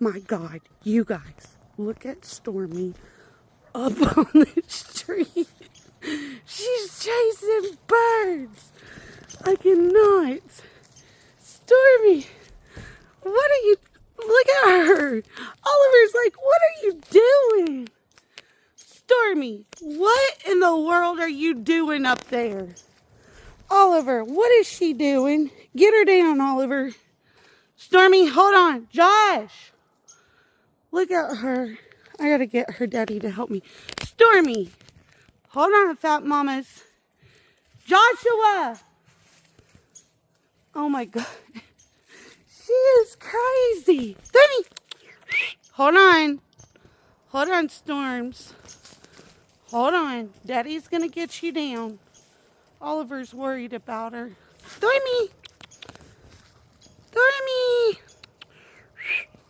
my God, you guys, look at Stormie up on this tree. She's chasing birds. I cannot. Stormie, what are you, look at her. Oliver's like, what are you doing? Stormie, what in the world are you doing up there? Oliver, what is she doing? Get her down, Oliver. Stormie, hold on. Josh, look at her. I gotta get her daddy to help me. Stormie, hold on, fat mamas. Joshua. Oh my God. She is crazy. Stormie, hold on. Hold on, Storms. Hold on. Daddy's gonna get you down. Oliver's worried about her. Stormie. Stormie.